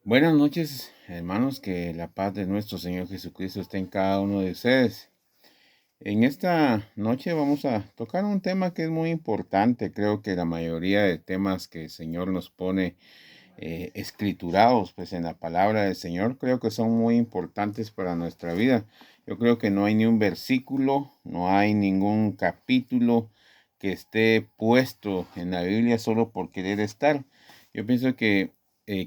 Buenas noches, hermanos, que la paz de nuestro Señor Jesucristo esté en cada uno de ustedes. En esta noche vamos a tocar un tema que es muy importante. Creo que la mayoría de temas que el Señor nos pone escriturados, pues en la palabra del Señor, creo que son muy importantes para nuestra vida. Yo creo que no hay ni un versículo, no hay ningún capítulo que esté puesto en la Biblia solo por querer estar. Yo pienso que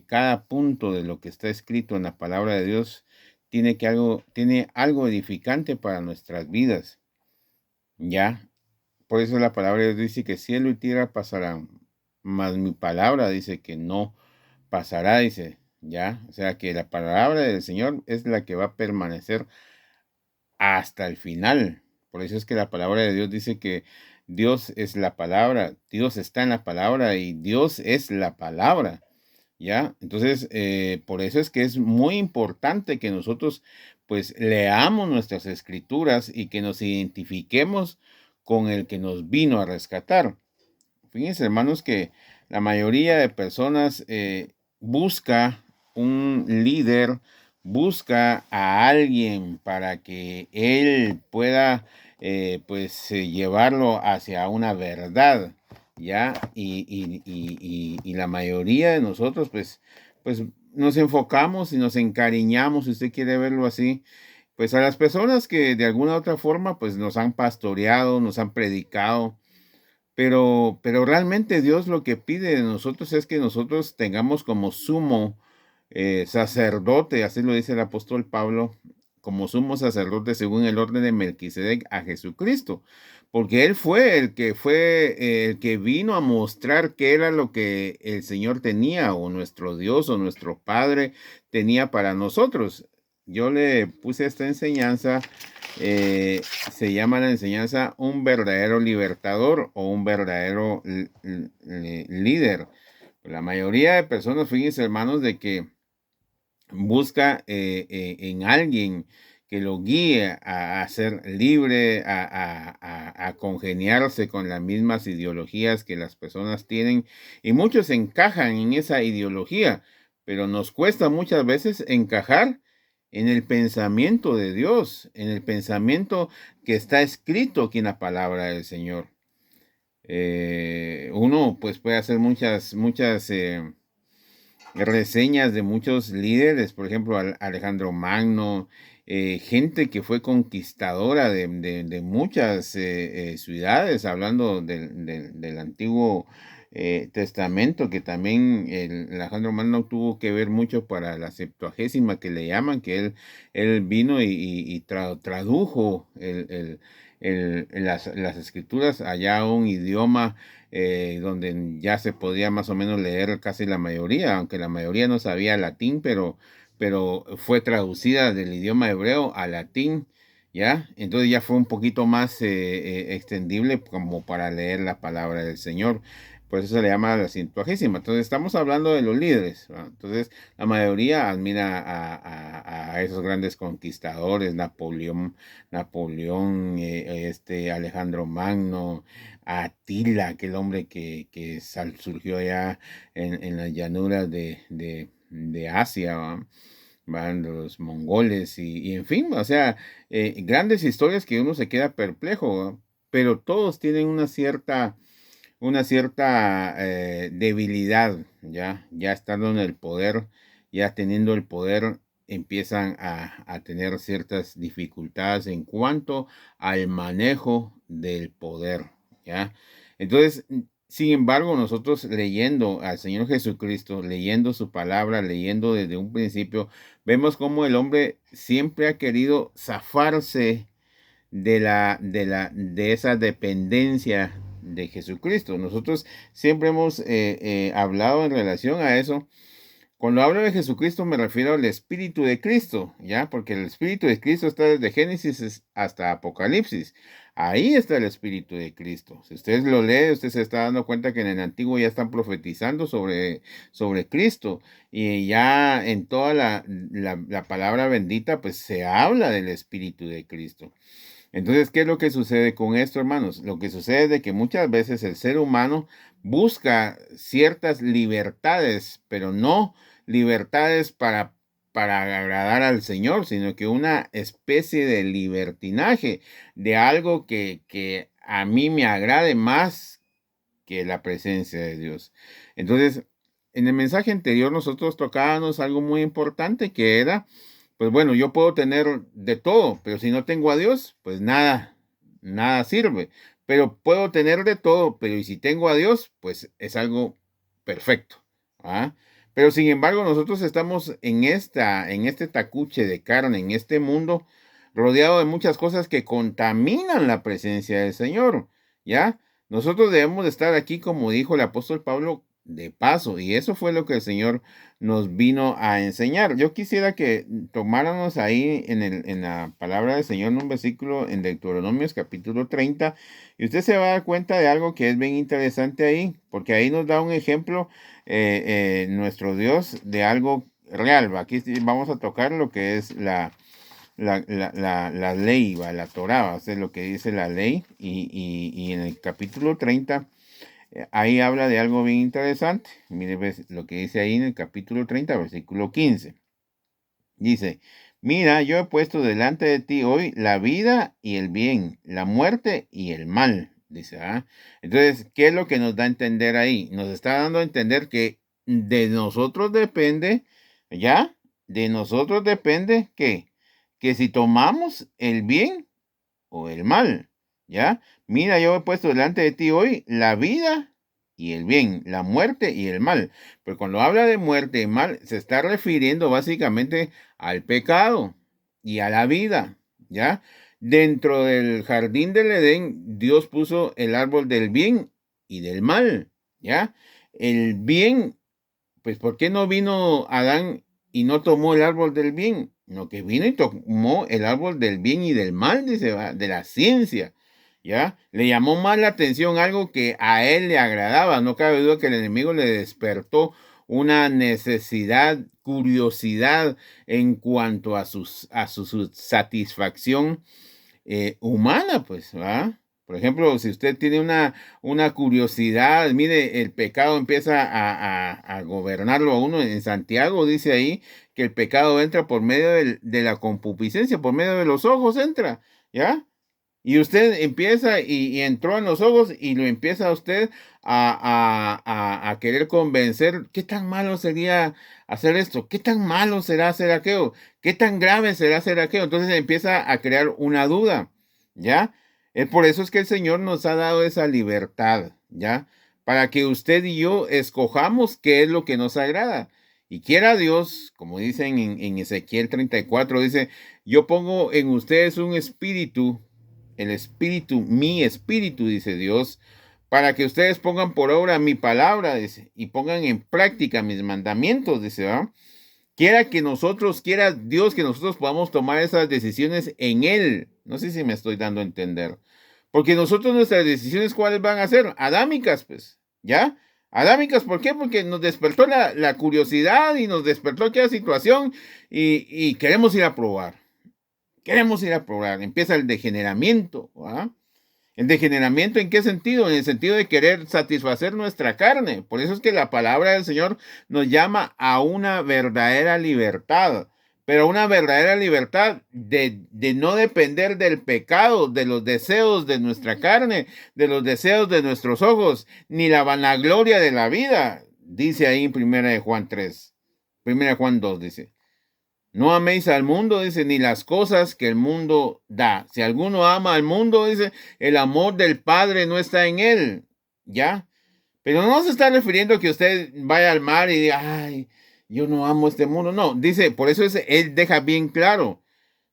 cada punto de lo que está escrito en la palabra de Dios tiene algo edificante para nuestras vidas, ¿ya? Por eso la palabra de Dios dice que cielo y tierra pasarán, mas mi palabra dice que no pasará, dice, ¿ya? O sea que la palabra del Señor es la que va a permanecer hasta el final. Por eso es que la palabra de Dios dice que Dios es la palabra, Dios está en la palabra y Dios es la palabra. ¿Ya? Entonces, por eso es que es muy importante que nosotros, pues, leamos nuestras escrituras y que nos identifiquemos con el que nos vino a rescatar. Fíjense, hermanos, que la mayoría de personas busca un líder, busca a alguien para que él pueda, pues, llevarlo hacia una verdad, ¿ya? Y la mayoría de nosotros, pues nos enfocamos y nos encariñamos, si usted quiere verlo así, pues a las personas que de alguna u otra forma, pues nos han pastoreado, nos han predicado, pero realmente Dios lo que pide de nosotros es que nosotros tengamos como sumo sacerdote, así lo dice el apóstol Pablo, como sumo sacerdote según el orden de Melquisedec a Jesucristo, porque él fue el que vino a mostrar qué era lo que el Señor tenía, o nuestro Dios, o nuestro Padre tenía para nosotros. Yo le puse esta enseñanza, se llama la enseñanza un verdadero libertador o un verdadero líder. La mayoría de personas, fíjense, hermanos, de que busca en alguien que lo guíe a ser libre, a congeniarse con las mismas ideologías que las personas tienen, y muchos encajan en esa ideología, pero nos cuesta muchas veces encajar en el pensamiento de Dios, en el pensamiento que está escrito aquí en la palabra del Señor. Uno pues puede hacer muchas reseñas de muchos líderes, por ejemplo, Alejandro Magno, gente que fue conquistadora de muchas ciudades, hablando del Antiguo Testamento, que también Alejandro Magno tuvo que ver mucho para la Septuagésima, que le llaman, que él vino y tradujo las escrituras allá a un idioma donde ya se podía más o menos leer casi la mayoría, aunque la mayoría no sabía latín, pero fue traducida del idioma hebreo a latín, ¿ya? Entonces ya fue un poquito más extendible como para leer la palabra del Señor. Por eso se le llama la Septuagésima. Entonces estamos hablando de los líderes, ¿no? Entonces la mayoría admira a esos grandes conquistadores, Napoleón, Alejandro Magno, a Atila, aquel hombre que surgió allá en las llanuras de Asia, ¿va? Van los mongoles y en fin, o sea, grandes historias que uno se queda perplejo, ¿va? Pero todos tienen una cierta debilidad, ya estando en el poder, ya teniendo el poder, empiezan a tener ciertas dificultades en cuanto al manejo del poder, ¿ya? Entonces, sin embargo, nosotros leyendo al Señor Jesucristo, leyendo su palabra, leyendo desde un principio, vemos cómo el hombre siempre ha querido zafarse de esa dependencia de Jesucristo. Nosotros siempre hemos hablado en relación a eso. Cuando hablo de Jesucristo me refiero al Espíritu de Cristo, ¿ya? Porque el Espíritu de Cristo está desde Génesis hasta Apocalipsis. Ahí está el Espíritu de Cristo. Si usted lo lee, usted se está dando cuenta que en el Antiguo ya están profetizando sobre Cristo. Y ya en toda la palabra bendita, pues se habla del Espíritu de Cristo. Entonces, ¿qué es lo que sucede con esto, hermanos? Lo que sucede es de que muchas veces el ser humano busca ciertas libertades, pero no libertades para agradar al Señor, sino que una especie de libertinaje, de algo que a mí me agrade más que la presencia de Dios. Entonces, en el mensaje anterior nosotros tocábamos algo muy importante que era, pues bueno, yo puedo tener de todo, pero si no tengo a Dios, pues nada sirve. Pero puedo tener de todo, pero y si tengo a Dios, pues es algo perfecto. ¿Ah? Pero sin embargo, nosotros estamos en este tacuche de carne, en este mundo, rodeado de muchas cosas que contaminan la presencia del Señor. ¿Ya? Nosotros debemos de estar aquí, como dijo el apóstol Pablo, de paso, y eso fue lo que el Señor nos vino a enseñar. Yo quisiera que tomáramos ahí en la palabra del Señor, en un versículo en Deuteronomios capítulo 30, y usted se va a dar cuenta de algo que es bien interesante ahí, porque ahí nos da un ejemplo nuestro Dios de algo real. Aquí vamos a tocar lo que es la ley, la Torah, va a ser lo que dice la ley, y en el capítulo 30, ahí habla de algo bien interesante. Mire lo que dice ahí en el capítulo 30, versículo 15. Dice, mira, yo he puesto delante de ti hoy la vida y el bien, la muerte y el mal. Dice, ¿ah? Entonces, ¿qué es lo que nos da a entender ahí? Nos está dando a entender que de nosotros depende, ¿ya? De nosotros depende que si tomamos el bien o el mal, ¿ya? Mira, yo he puesto delante de ti hoy la vida y el bien, la muerte y el mal. Pero cuando habla de muerte y mal, se está refiriendo básicamente al pecado y a la vida, ¿ya? Dentro del jardín del Edén, Dios puso el árbol del bien y del mal, ¿ya? El bien, pues ¿por qué no vino Adán y no tomó el árbol del bien? No, que vino y tomó el árbol del bien y del mal, dice, de la ciencia, ¿ya? Le llamó más la atención algo que a él le agradaba. No cabe duda que el enemigo le despertó una necesidad, curiosidad en cuanto a su satisfacción humana, pues, ¿va? Por ejemplo, si usted tiene una curiosidad, mire, el pecado empieza a gobernarlo a uno. En Santiago dice ahí que el pecado entra por medio de la concupiscencia, por medio de los ojos entra, ¿ya? Y usted empieza y entró en los ojos y lo empieza a usted a querer convencer. ¿Qué tan malo sería hacer esto? ¿Qué tan malo será hacer aquello? ¿Qué tan grave será hacer aquello? Entonces empieza a crear una duda, ¿ya? Por eso es que el Señor nos ha dado esa libertad, ¿ya? Para que usted y yo escojamos qué es lo que nos agrada. Y quiera Dios, como dicen en Ezequiel 34, dice, yo pongo en ustedes un espíritu, el espíritu, mi espíritu, dice Dios, para que ustedes pongan por obra mi palabra, dice, y pongan en práctica mis mandamientos, dice, ¿va? Quiera Dios que nosotros podamos tomar esas decisiones en Él. No sé si me estoy dando a entender. Porque nosotros nuestras decisiones, ¿cuáles van a ser? Adámicas, pues, ¿ya? Adámicas, ¿por qué? Porque nos despertó la curiosidad y nos despertó aquella situación y queremos ir a probar. Queremos ir a probar. Empieza el degeneramiento, ¿ah? ¿El degeneramiento en qué sentido? En el sentido de querer satisfacer nuestra carne. Por eso es que la palabra del Señor nos llama a una verdadera libertad. Pero una verdadera libertad de no depender del pecado, de los deseos de nuestra carne, de los deseos de nuestros ojos, ni la vanagloria de la vida. Dice ahí en 1 Juan 3. 1 Juan 2 dice. No améis al mundo, dice, ni las cosas que el mundo da. Si alguno ama al mundo, dice, el amor del Padre no está en él. ¿Ya? Pero no se está refiriendo a que usted vaya al mar y diga, ay, yo no amo este mundo. No, dice, por eso él deja bien claro,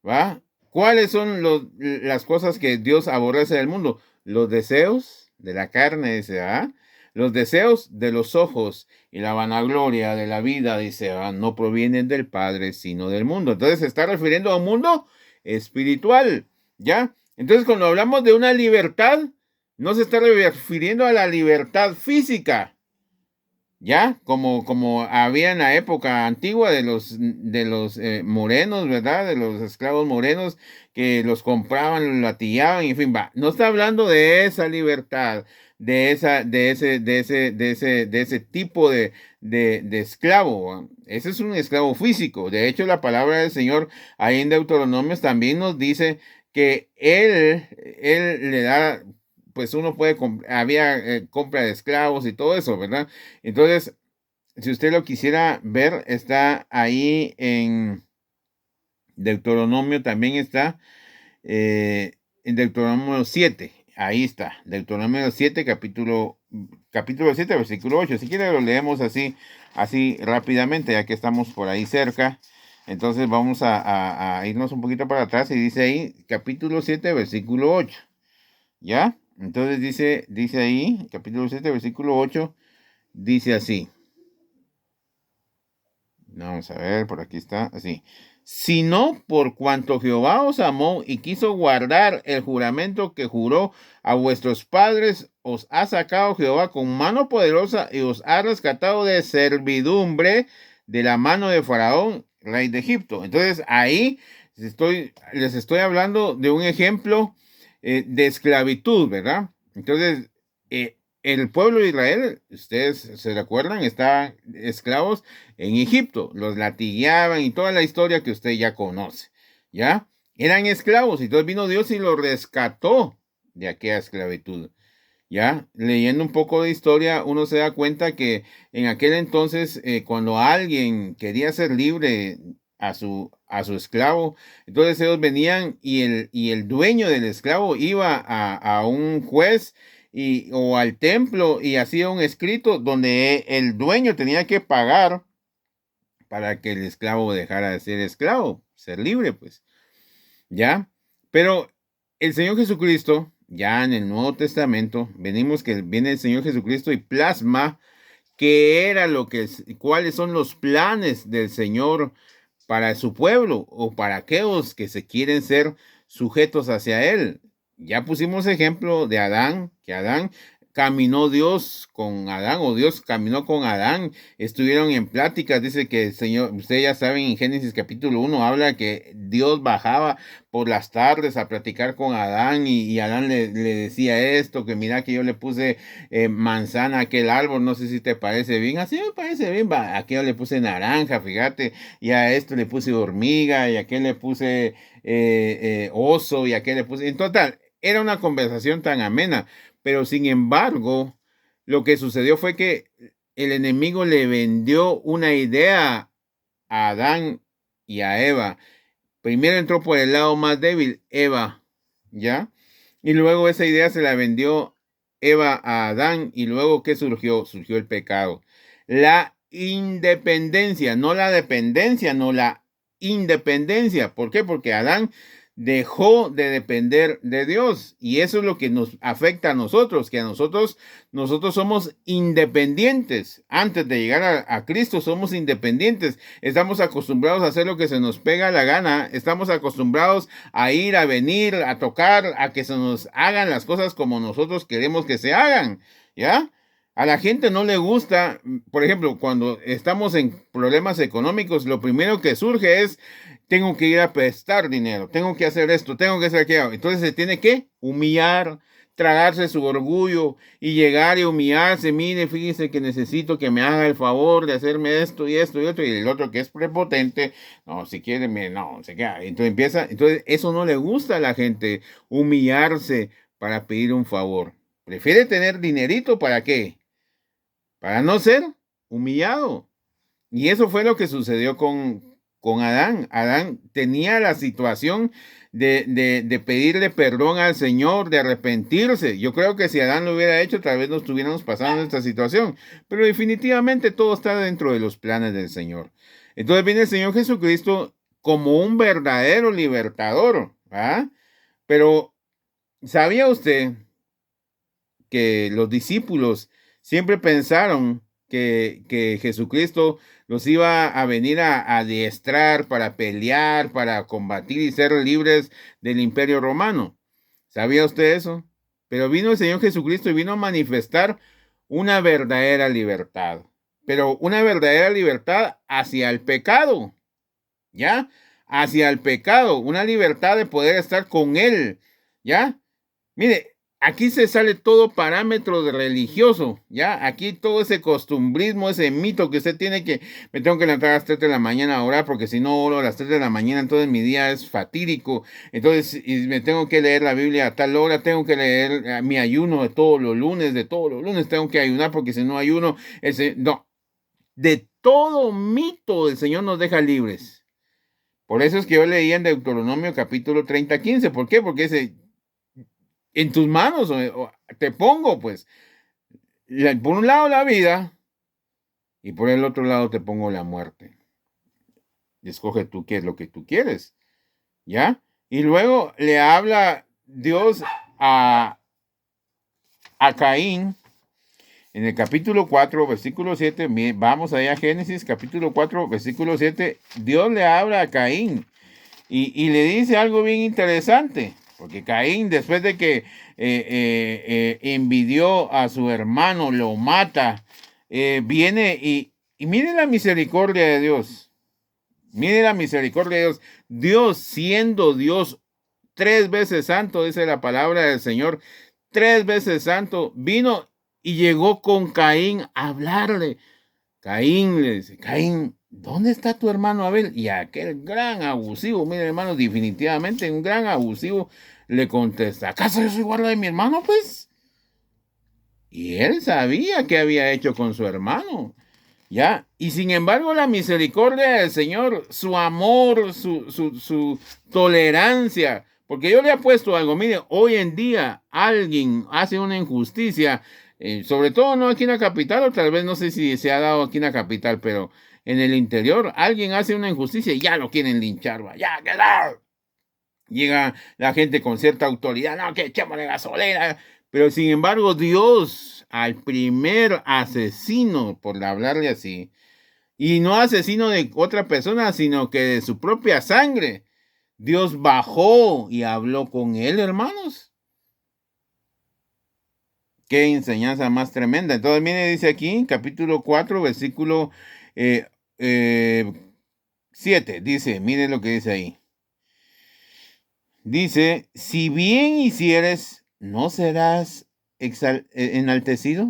¿va? ¿Cuáles son las cosas que Dios aborrece del mundo? Los deseos de la carne, dice, ¿ah? Los deseos de los ojos y la vanagloria de la vida, dice, no provienen del Padre, sino del mundo. Entonces se está refiriendo a un mundo espiritual, ¿ya? Entonces cuando hablamos de una libertad, no se está refiriendo a la libertad física, ¿ya? Como había en la época antigua de los morenos, ¿verdad? De los esclavos morenos que los compraban, los latillaban, en fin, va. No está hablando de esa libertad, de ese tipo de esclavo. ¿Va? Ese es un esclavo físico. De hecho, la palabra del Señor ahí en Deuteronomios también nos dice que él le da, pues uno puede, había compra de esclavos y todo eso, ¿verdad? Entonces, si usted lo quisiera ver, está ahí en Deuteronomio, también está en Deuteronomio 7. Ahí está, Deuteronomio 7, capítulo 7, versículo 8. Si quiere lo leemos así rápidamente, ya que estamos por ahí cerca. Entonces vamos a irnos un poquito para atrás y dice ahí, capítulo 7, versículo 8. ¿Ya? Entonces dice ahí, capítulo 7, versículo 8, dice así. Vamos a ver, por aquí está, así. Sino por cuanto Jehová os amó y quiso guardar el juramento que juró a vuestros padres, os ha sacado Jehová con mano poderosa y os ha rescatado de servidumbre de la mano de Faraón, rey de Egipto. Entonces ahí les estoy hablando de un ejemplo de esclavitud, ¿verdad? Entonces, el pueblo de Israel, ustedes se recuerdan, estaban esclavos en Egipto, los latigueaban y toda la historia que usted ya conoce, ¿ya? Eran esclavos y entonces vino Dios y los rescató de aquella esclavitud, ¿ya? Leyendo un poco de historia, uno se da cuenta que en aquel entonces, cuando alguien quería ser libre a su esclavo, entonces ellos venían y el dueño del esclavo iba a un juez o al templo y hacía un escrito donde el dueño tenía que pagar para que el esclavo dejara de ser esclavo, ser libre, pues, ¿ya? Pero el Señor Jesucristo, ya en el Nuevo Testamento, venimos que viene el Señor Jesucristo y plasma qué era cuáles son los planes del Señor para su pueblo o para aquellos que se quieren ser sujetos hacia Él. Ya pusimos ejemplo de Adán, que Adán caminó Dios con Adán, o Dios caminó con Adán, estuvieron en pláticas, dice que el Señor, ustedes ya saben, en Génesis capítulo 1 habla que Dios bajaba por las tardes a platicar con Adán y Adán le decía esto, que mira que yo le puse manzana a aquel árbol, no sé si te parece bien, así me parece bien, aquí yo le puse naranja, fíjate, y a esto le puse hormiga, y a aquel le puse oso, y a aquel le puse, en total, era una conversación tan amena. Pero sin embargo, lo que sucedió fue que el enemigo le vendió una idea a Adán y a Eva. Primero entró por el lado más débil, Eva, ¿ya? Y luego esa idea se la vendió Eva a Adán y luego ¿qué surgió? Surgió el pecado. La independencia, no la dependencia, no la independencia. ¿Por qué? Porque Adán dejó de depender de Dios y eso es lo que nos afecta a nosotros, que a nosotros somos independientes. Antes de llegar a Cristo somos independientes. Estamos acostumbrados a hacer lo que se nos pega la gana. Estamos acostumbrados a ir, a venir, a tocar, a que se nos hagan las cosas como nosotros queremos que se hagan, ¿ya? A la gente no le gusta, por ejemplo, cuando estamos en problemas económicos, lo primero que surge es tengo que ir a prestar dinero, tengo que hacer esto, tengo que hacer aquello. Entonces se tiene que humillar, tragarse su orgullo y llegar y humillarse. Mire, fíjese que necesito que me haga el favor de hacerme esto y esto y otro. Y el otro que es prepotente, no, si quiere, no, se queda. Entonces eso no le gusta a la gente, humillarse para pedir un favor. Prefiere tener dinerito, ¿para qué? Para no ser humillado. Y eso fue lo que sucedió con Adán. Adán tenía la situación de pedirle perdón al Señor, de arrepentirse. Yo creo que si Adán lo hubiera hecho, tal vez no estuviéramos pasando esta situación. Pero definitivamente todo está dentro de los planes del Señor. Entonces viene el Señor Jesucristo como un verdadero libertador. ¿Ah? Pero, ¿sabía usted que los discípulos siempre pensaron que Jesucristo los iba a venir a adiestrar para pelear, para combatir y ser libres del imperio romano? ¿Sabía usted eso? Pero vino el Señor Jesucristo y vino a manifestar una verdadera libertad, pero una verdadera libertad hacia el pecado, ¿ya? Hacia el pecado, una libertad de poder estar con Él, ¿ya? Mire, aquí se sale todo parámetro de religioso, ¿ya? Aquí todo ese costumbrismo, ese mito que usted tiene que, me tengo que levantar a las 3 de la mañana a orar, porque si no oro a las 3 de la mañana, entonces mi día es fatídico, entonces y me tengo que leer la Biblia a tal hora, tengo que leer mi ayuno de todos los lunes tengo que ayunar, porque si no ayuno, no, de todo mito el Señor nos deja libres. Por eso es que yo leía en Deuteronomio capítulo 30:15. ¿Por qué? Porque ese en tus manos te pongo, pues, por un lado la vida y por el otro lado te pongo la muerte. Y escoge tú qué es lo que tú quieres, ¿ya? Y luego le habla Dios a Caín en el capítulo 4, versículo 7. Vamos allá a Génesis, capítulo 4, versículo 7. Dios le habla a Caín y le dice algo bien interesante. Porque Caín, después de que envidió a su hermano, lo mata, viene y mire la misericordia de Dios. Mire la misericordia de Dios. Dios siendo Dios 3 veces santo, dice la palabra del Señor, 3 veces santo, vino y llegó con Caín a hablarle. Caín le dice, Caín, ¿dónde está tu hermano Abel? Y aquel gran abusivo, mire hermano, definitivamente un gran abusivo, le contesta, ¿acaso yo soy guarda de mi hermano, pues? Y él sabía qué había hecho con su hermano, ¿ya? Y sin embargo la misericordia del Señor, su amor, su tolerancia, porque yo le he puesto algo, mire, hoy en día alguien hace una injusticia, sobre todo no aquí en la capital, o tal vez no sé si se ha dado aquí en la capital, pero en el interior alguien hace una injusticia y ya lo quieren linchar, ¿va? Ya, que no. Llega la gente con cierta autoridad, no, que echémosle gasolina, pero sin embargo Dios al primer asesino, por hablarle así, y no asesino de otra persona, sino que de su propia sangre, Dios bajó y habló con él, hermanos. Qué enseñanza más tremenda. Entonces, mire, dice aquí, capítulo 4, versículo 7. Dice, mire lo que dice ahí. Dice, si bien hicieres, ¿no serás enaltecido?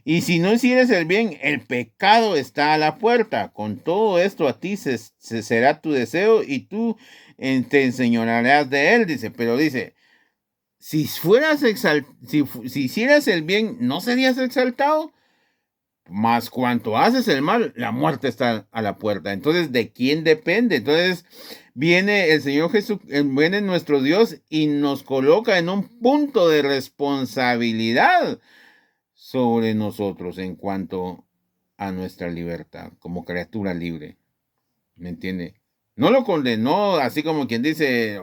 Y si no hicieres el bien, el pecado está a la puerta. Con todo esto a ti se será tu deseo y tú te enseñorearás de él, dice. Pero dice, si hicieras el bien, ¿no serías exaltado? Mas cuanto haces el mal, la muerte está a la puerta. Entonces, ¿de quién depende? Entonces, viene el Señor Jesús, viene nuestro Dios y nos coloca en un punto de responsabilidad sobre nosotros en cuanto a nuestra libertad como criatura libre. ¿Me entiende? No lo condenó así como quien dice,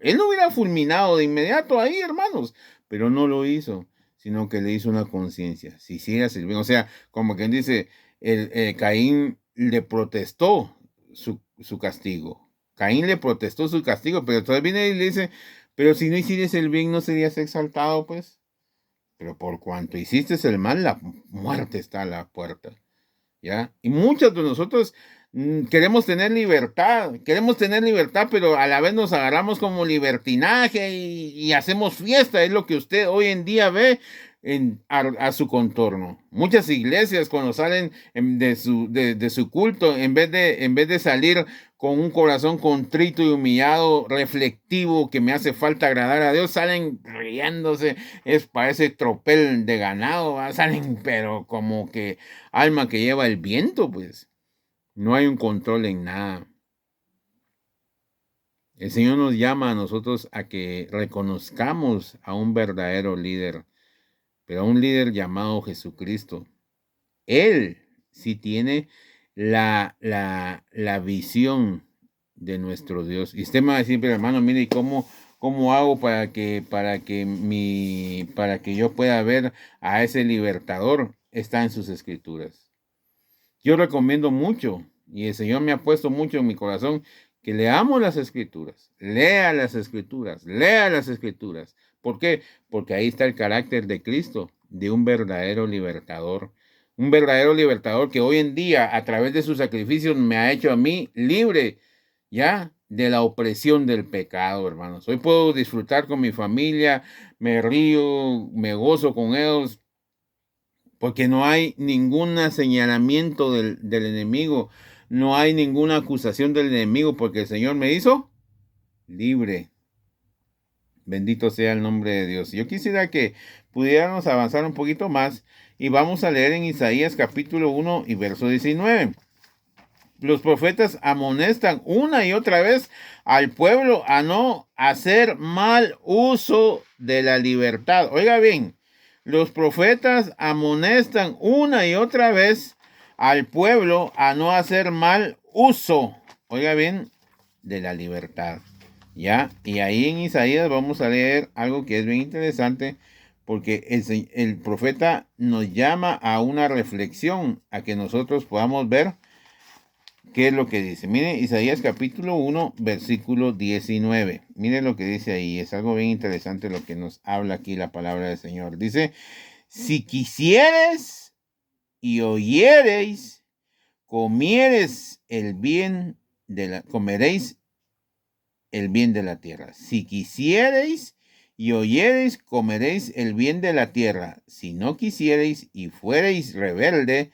él lo hubiera fulminado de inmediato ahí, hermanos, pero no lo hizo, sino que le hizo una conciencia. Si hicieras el bien, o sea, como quien dice, Caín le protestó su castigo. Caín le protestó su castigo, pero entonces viene y le dice, pero si no hicieras el bien, ¿no serías exaltado, pues? Pero por cuanto hiciste el mal, la muerte está a la puerta, ¿ya? Y muchos de nosotros queremos tener libertad, pero a la vez nos agarramos como libertinaje y hacemos fiesta, es lo que usted hoy en día ve a su contorno. Muchas iglesias cuando salen de su culto, en vez de salir con un corazón contrito y humillado, reflectivo, que me hace falta agradar a Dios, salen riéndose, parece tropel de ganado, ¿va? Salen pero como que alma que lleva el viento, pues. No hay un control en nada. El Señor nos llama a nosotros a que reconozcamos a un verdadero líder, pero a un líder llamado Jesucristo. Él sí tiene la visión de nuestro Dios. Y usted me va a decir, pero hermano, mire, ¿cómo hago para que yo pueda ver a ese libertador? Está en sus escrituras. Yo recomiendo mucho, y el Señor me ha puesto mucho en mi corazón, que leamos las escrituras, lea las escrituras, lea las escrituras. ¿Por qué? Porque ahí está el carácter de Cristo, de un verdadero libertador que hoy en día, a través de sus sacrificios, me ha hecho a mí libre, ¿ya? De la opresión del pecado, hermanos. Hoy puedo disfrutar con mi familia, me río, me gozo con ellos, porque no hay ningún señalamiento del enemigo, no hay ninguna acusación del enemigo, porque el Señor me hizo libre. Bendito sea el nombre de Dios. Yo quisiera que pudiéramos avanzar un poquito más y vamos a leer en Isaías capítulo 1 y verso 19. Los profetas amonestan una y otra vez al pueblo a no hacer mal uso de la libertad. Oiga bien, los profetas amonestan una y otra vez al pueblo a no hacer mal uso, oiga bien, de la libertad. ¿Ya? Y ahí en Isaías vamos a leer algo que es bien interesante, porque el profeta nos llama a una reflexión, a que nosotros podamos ver qué es lo que dice. Miren Isaías capítulo 1, versículo 19. Miren lo que dice ahí. Es algo bien interesante lo que nos habla aquí la palabra del Señor. Dice, si quisieres y oyereis, comieres el bien comeréis el bien de la tierra. Si quisiereis y oyereis, comeréis el bien de la tierra. Si no quisiereis y fuereis rebelde,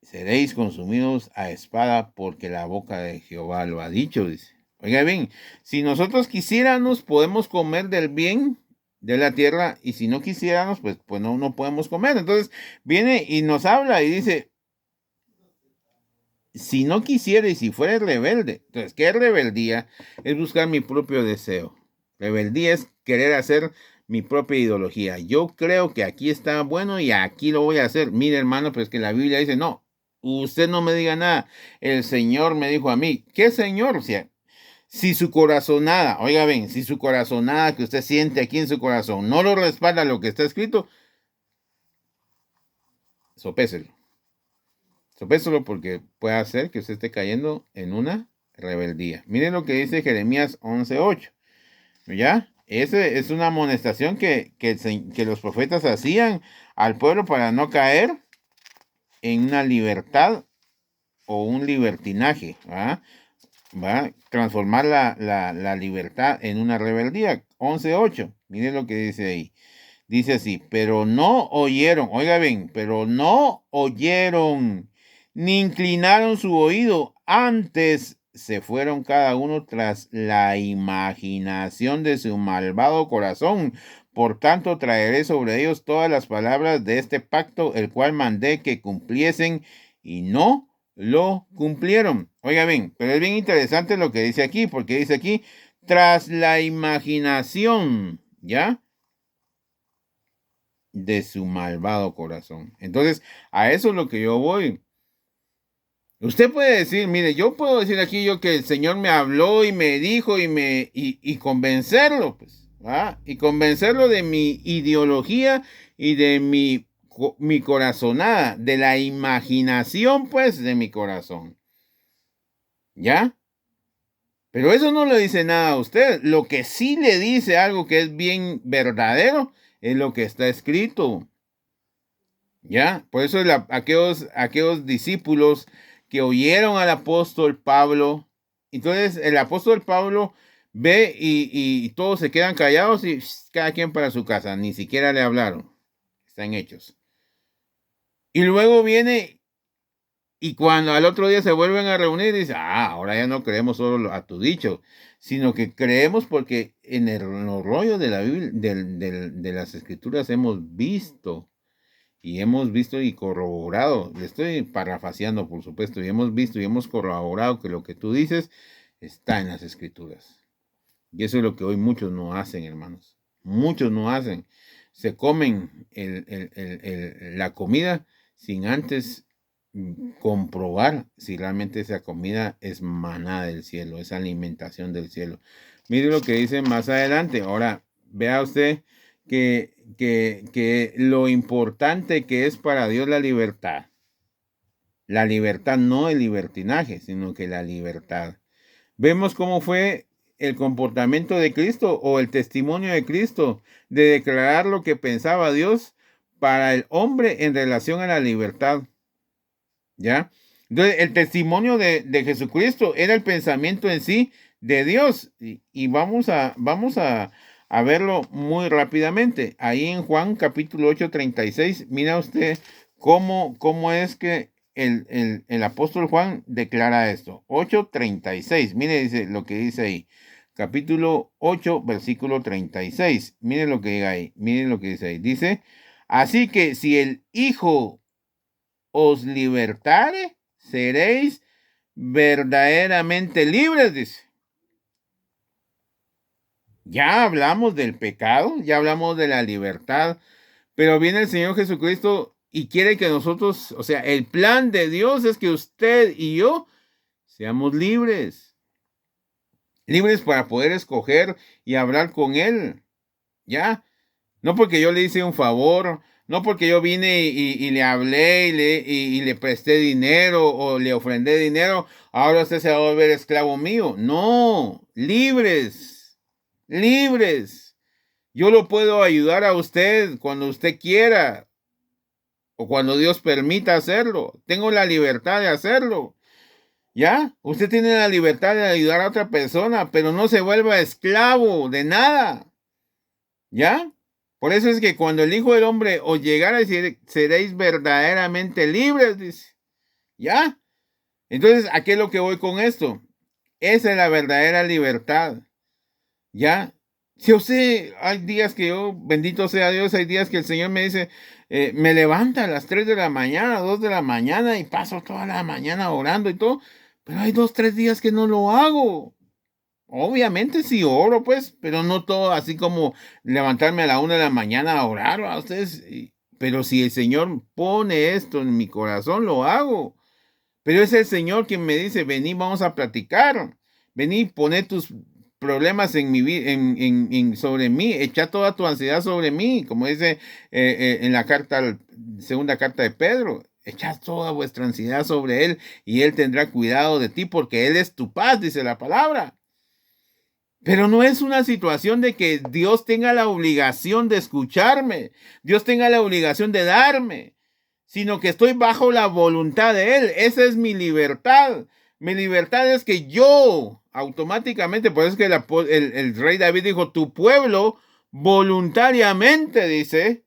seréis consumidos a espada, porque la boca de Jehová lo ha dicho, dice. Oiga bien, si nosotros quisiéramos, podemos comer del bien de la tierra, y si no quisiéramos, pues no podemos comer. Entonces viene y nos habla y dice, si no quisiera y si fuera rebelde. Entonces, ¿qué es rebeldía? Es buscar mi propio deseo. Rebeldía es querer hacer mi propia ideología. Yo creo que aquí está bueno y aquí lo voy a hacer. Mire, hermano, pues que la Biblia dice, no, usted no me diga nada. El Señor me dijo a mí. ¿Qué Señor? O sea, si su corazonada, oiga bien, si su corazonada que usted siente aquí en su corazón no lo respalda lo que está escrito, sopéselo. Sopéselo, porque puede hacer que usted esté cayendo en una rebeldía. Miren lo que dice Jeremías 11:8. ¿Ya? Esa es una amonestación que los profetas hacían al pueblo para no caer en una libertad o un libertinaje. ¿Va? Transformar la libertad en una rebeldía. 11:8. Miren lo que dice ahí. Dice así, pero no oyeron, oiga bien, pero no oyeron, ni inclinaron su oído, antes se fueron cada uno tras la imaginación de su malvado corazón. Por tanto, traeré sobre ellos todas las palabras de este pacto, el cual mandé que cumpliesen, y no lo cumplieron. Oiga bien, pero es bien interesante lo que dice aquí, porque dice aquí, tras la imaginación, ¿ya? De su malvado corazón. Entonces, a eso es lo que yo voy. Usted puede decir, mire, yo puedo decir aquí yo que el Señor me habló y me dijo y convencerlo, pues, ¿va? Y convencerlo de mi ideología y de mi corazonada, de la imaginación, pues, de mi corazón. ¿Ya? Pero eso no le dice nada a usted. Lo que sí le dice algo que es bien verdadero es lo que está escrito. ¿Ya? Por eso aquellos discípulos que oyeron al apóstol Pablo, entonces el apóstol Pablo ve y todos se quedan callados y cada quien para su casa, ni siquiera le hablaron. Están hechos. Y luego viene y cuando al otro día se vuelven a reunir, dice, ahora ya no creemos solo a tu dicho, sino que creemos porque en los rollos de la Biblia, de las escrituras hemos visto. Y hemos visto y corroborado, le estoy parafraseando por supuesto, y hemos visto y hemos corroborado que lo que tú dices está en las escrituras. Y eso es lo que hoy muchos no hacen, hermanos. Muchos no hacen. Se comen la comida sin antes comprobar si realmente esa comida es maná del cielo, es alimentación del cielo. Mire lo que dice más adelante. Ahora, vea usted que lo importante que es para Dios la libertad. La libertad, no el libertinaje, sino que la libertad. Vemos cómo fue el comportamiento de Cristo o el testimonio de Cristo de declarar lo que pensaba Dios para el hombre en relación a la libertad. ¿Ya? Entonces, el testimonio de Jesucristo era el pensamiento en sí de Dios. Y vamos a verlo muy rápidamente. Ahí en Juan capítulo 8:36, mira usted cómo es que el apóstol Juan declara esto. 8:36, mire dice, lo que dice ahí. Capítulo 8, versículo 36. Mire lo que diga ahí. Mire lo que dice ahí. Dice, así que si el Hijo os libertare, seréis verdaderamente libres, dice. Ya hablamos del pecado, ya hablamos de la libertad, pero viene el Señor Jesucristo y quiere que nosotros, o sea, el plan de Dios es que usted y yo seamos libres, libres para poder escoger y hablar con Él, ¿ya? No porque yo le hice un favor, no porque yo vine y le hablé y le presté dinero o le ofrendé dinero, ahora usted se va a volver esclavo mío. No, libres, libres. Yo lo puedo ayudar a usted cuando usted quiera o cuando Dios permita hacerlo. Tengo la libertad de hacerlo. ¿Ya? Usted tiene la libertad de ayudar a otra persona, pero no se vuelva esclavo de nada. ¿Ya? Por eso es que cuando el Hijo del Hombre os llegara, seréis verdaderamente libres, dice. ¿Ya? Entonces, ¿a qué es lo que voy con esto? Esa es la verdadera libertad. ¿Ya? Si usted, hay días que yo, bendito sea Dios, hay días que el Señor me dice, me levanta a las 3 de la mañana, 2 de la mañana y paso toda la mañana orando y todo, pero hay 2, 3 días que no lo hago. Obviamente sí oro, pues, pero no todo así como levantarme a la 1 de la mañana a orar a ustedes. Pero si el Señor pone esto en mi corazón, lo hago. Pero es el Señor quien me dice, vení, vamos a platicar. Vení, poné tus problemas en mi sobre mí, echa toda tu ansiedad sobre mí, como dice en la segunda carta de Pedro. Echa toda vuestra ansiedad sobre Él y Él tendrá cuidado de ti porque Él es tu paz, dice la palabra. Pero no es una situación de que Dios tenga la obligación de escucharme, Dios tenga la obligación de darme, sino que estoy bajo la voluntad de Él. Esa es mi libertad. Mi libertad es que yo automáticamente, por eso es que el rey David dijo, tu pueblo voluntariamente, dice,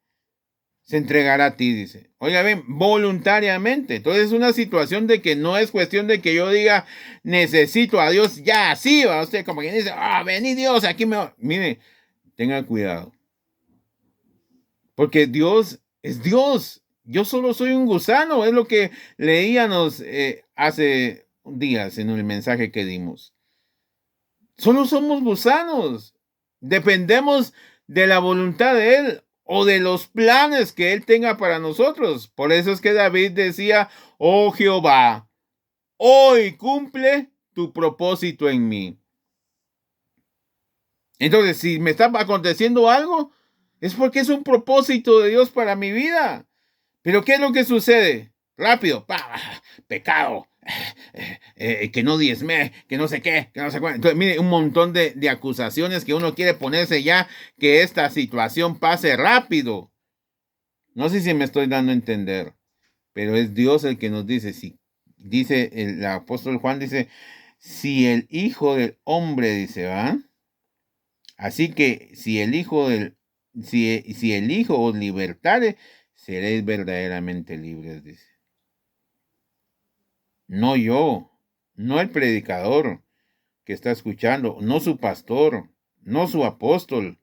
se entregará a ti, dice. Oiga, ven, voluntariamente. Entonces es una situación de que no es cuestión de que yo diga, necesito a Dios ya, así, va usted como quien dice, vení Dios, aquí me... Mire, tenga cuidado. Porque Dios es Dios. Yo solo soy un gusano, es lo que leíamos hace días en el mensaje que dimos. Solo somos gusanos. Dependemos de la voluntad de Él o de los planes que Él tenga para nosotros. Por eso es que David decía, oh Jehová, hoy cumple tu propósito en mí. Entonces, si me está aconteciendo algo, es porque es un propósito de Dios para mi vida. Pero ¿qué es lo que sucede? Rápido, pecado, que no diezme, que no sé qué, que no sé cuál. Entonces, mire, un montón de acusaciones que uno quiere ponerse ya, que esta situación pase rápido. No sé si me estoy dando a entender, pero es Dios el que nos dice, si dice el apóstol Juan, dice, si el Hijo del Hombre, dice, ¿va? Así que si el Hijo os libertare, seréis verdaderamente libres, dice. No yo, no el predicador que está escuchando, no su pastor, no su apóstol.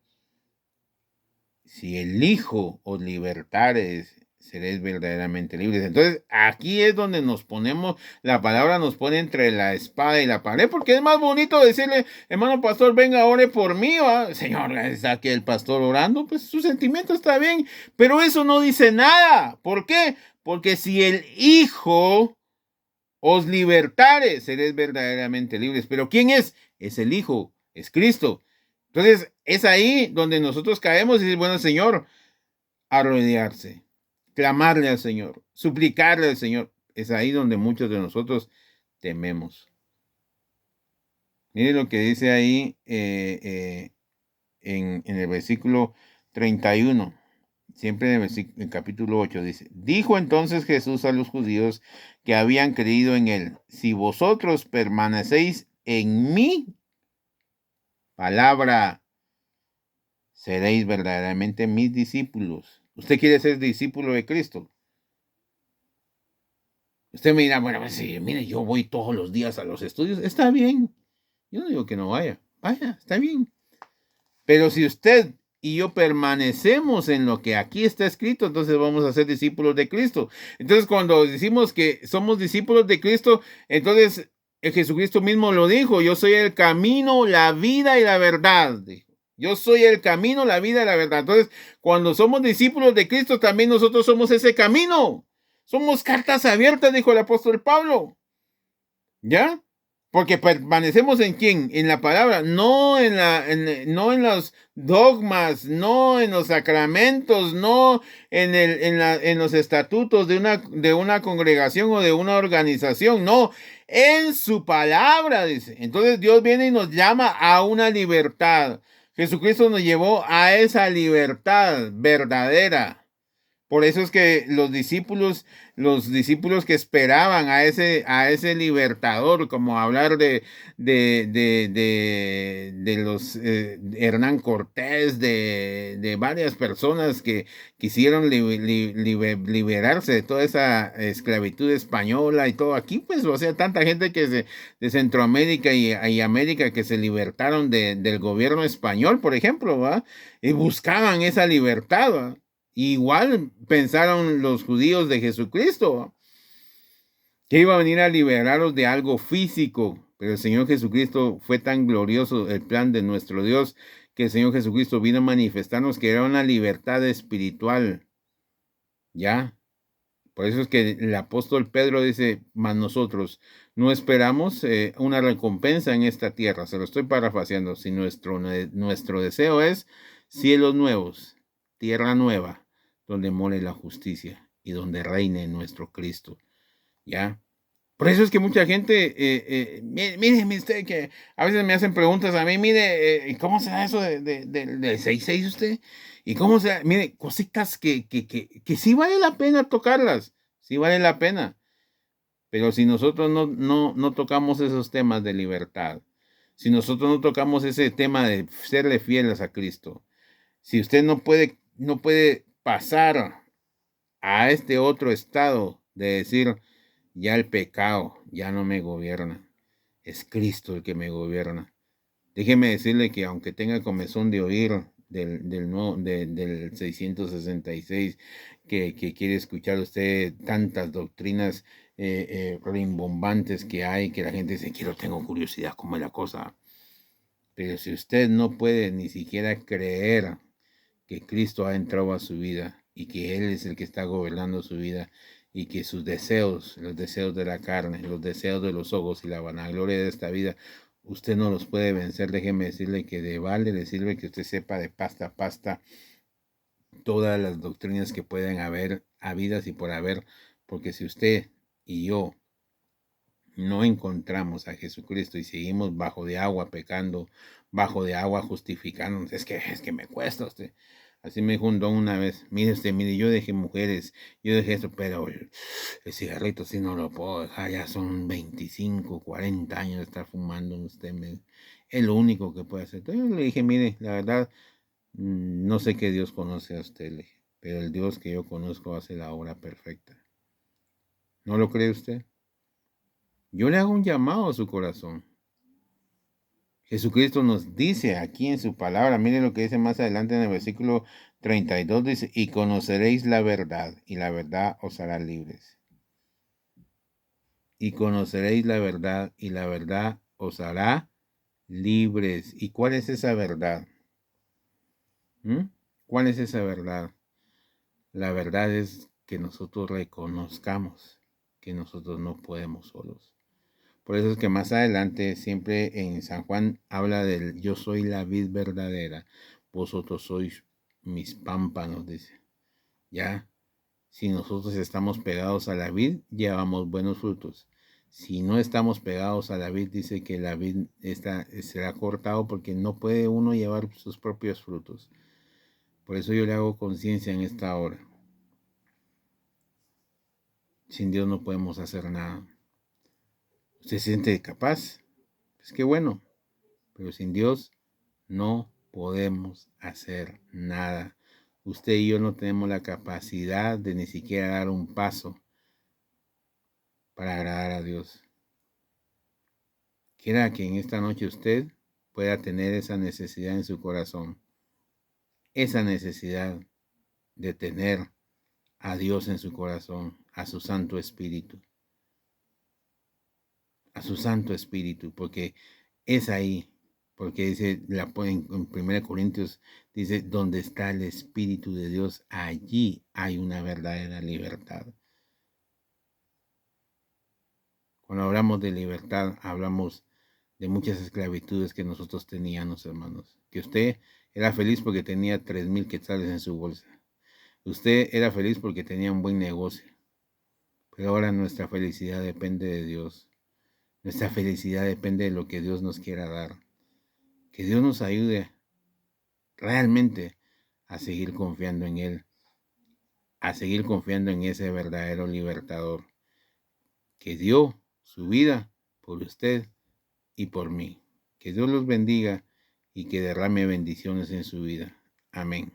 Si el Hijo os libertare, seréis verdaderamente libres. Entonces, aquí es donde nos ponemos, la palabra nos pone entre la espada y la pared, porque es más bonito decirle, hermano pastor, venga, ore por mí, ¿va? Señor, está aquí el pastor orando, pues su sentimiento está bien, pero eso no dice nada. ¿Por qué? Porque si el Hijo os libertare, seréis verdaderamente libres. Pero ¿quién es? Es el Hijo, es Cristo. Entonces, es ahí donde nosotros caemos y decir, bueno, Señor, arrodillarse, clamarle al Señor, suplicarle al Señor. Es ahí donde muchos de nosotros tememos. Mire lo que dice ahí en el versículo 31. siempre en el capítulo 8 dice, dijo entonces Jesús a los judíos que habían creído en él, si vosotros permanecéis en mi palabra, seréis verdaderamente mis discípulos. ¿Usted quiere ser discípulo de Cristo? Usted me dirá, bueno, pues sí, mire, yo voy todos los días a los estudios. Está bien. Yo no digo que no vaya. Vaya, está bien. Pero si usted y yo permanecemos en lo que aquí está escrito, entonces vamos a ser discípulos de Cristo. Entonces, cuando decimos que somos discípulos de Cristo, entonces el Jesucristo mismo lo dijo, yo soy el camino, la vida y la verdad. Dijo. Yo soy el camino, la vida y la verdad. Entonces, cuando somos discípulos de Cristo, también nosotros somos ese camino. Somos cartas abiertas, dijo el apóstol Pablo. ¿Ya? Porque permanecemos en quién, en la palabra, no en los dogmas, no en los sacramentos, no en los estatutos de una congregación o de una organización, no, en su palabra, dice. Entonces Dios viene y nos llama a una libertad. Jesucristo nos llevó a esa libertad verdadera. Por eso es que los discípulos que esperaban a ese libertador, como hablar de los Hernán Cortés, de varias personas que quisieron liberarse de toda esa esclavitud española y todo. Aquí, pues, o sea, tanta gente de Centroamérica y América que se libertaron del gobierno español, por ejemplo, ¿va? Y buscaban esa libertad, ¿va? Igual pensaron los judíos de Jesucristo, que iba a venir a liberarlos de algo físico, pero el Señor Jesucristo fue tan glorioso el plan de nuestro Dios que el Señor Jesucristo vino a manifestarnos que era una libertad espiritual, ¿ya? Por eso es que el apóstol Pedro dice, mas nosotros no esperamos una recompensa en esta tierra, se lo estoy parafraseando, si nuestro deseo es cielos nuevos, tierra nueva, donde more la justicia y donde reine nuestro Cristo, ¿ya? Por eso es que mucha gente, mire usted, que a veces me hacen preguntas a mí, mire, ¿cómo será eso del 6-6 usted? ¿Y cómo será? Mire, cositas que sí vale la pena tocarlas, sí vale la pena. Pero si nosotros no tocamos esos temas de libertad, si nosotros no tocamos ese tema de serle fieles a Cristo, si usted no puede pasar a este otro estado de decir, ya el pecado ya no me gobierna, es Cristo el que me gobierna. Déjeme decirle que aunque tenga comezón de oír del 666, que quiere escuchar usted tantas doctrinas rimbombantes que hay, que la gente dice, tengo curiosidad, ¿cómo es la cosa? Pero si usted no puede ni siquiera creer que Cristo ha entrado a su vida y que Él es el que está gobernando su vida y que sus deseos, los deseos de la carne, los deseos de los ojos y la vanagloria de esta vida, usted no los puede vencer. Déjeme decirle que de vale le sirve que usted sepa de pasta a pasta todas las doctrinas que pueden haber, habidas y por haber, porque si usted y yo no encontramos a Jesucristo y seguimos bajo de agua pecando, bajo de agua justificándonos, es que me cuesta usted. Así me dijo un don una vez, mire, yo dejé mujeres, yo dejé eso, pero el cigarrito sí no lo puedo dejar, ya son 25, 40 años de estar fumando usted, es lo único que puede hacer. Entonces yo le dije, mire, la verdad, no sé qué Dios conoce a usted, le dije, pero el Dios que yo conozco hace la obra perfecta. ¿No lo cree usted? Yo le hago un llamado a su corazón. Jesucristo nos dice aquí en su palabra, miren lo que dice más adelante en el versículo 32, dice, y conoceréis la verdad, y la verdad os hará libres. Y conoceréis la verdad, y la verdad os hará libres. ¿Y cuál es esa verdad? ¿Cuál es esa verdad? La verdad es que nosotros reconozcamos que nosotros no podemos solos. Por eso es que más adelante siempre en San Juan habla del yo soy la vid verdadera, vosotros sois mis pámpanos, dice. Ya, si nosotros estamos pegados a la vid, llevamos buenos frutos. Si no estamos pegados a la vid, dice que la vid será cortado porque no puede uno llevar sus propios frutos. Por eso yo le hago conciencia en esta hora. Sin Dios no podemos hacer nada. ¿Usted se siente capaz? Pues qué bueno. Pero sin Dios no podemos hacer nada. Usted y yo no tenemos la capacidad de ni siquiera dar un paso para agradar a Dios. Quiera que en esta noche usted pueda tener esa necesidad en su corazón. Esa necesidad de tener a Dios en su corazón, a su Santo Espíritu. A su Santo Espíritu, porque es ahí, porque dice, en 1 Corintios, dice, donde está el Espíritu de Dios, allí hay una verdadera libertad. Cuando hablamos de libertad, hablamos de muchas esclavitudes que nosotros teníamos, hermanos. Que usted era feliz porque tenía 3,000 quetzales en su bolsa. Usted era feliz porque tenía un buen negocio. Pero ahora nuestra felicidad depende de Dios. Nuestra felicidad depende de lo que Dios nos quiera dar. Que Dios nos ayude realmente a seguir confiando en Él. A seguir confiando en ese verdadero libertador. Que dio su vida por usted y por mí. Que Dios los bendiga y que derrame bendiciones en su vida. Amén.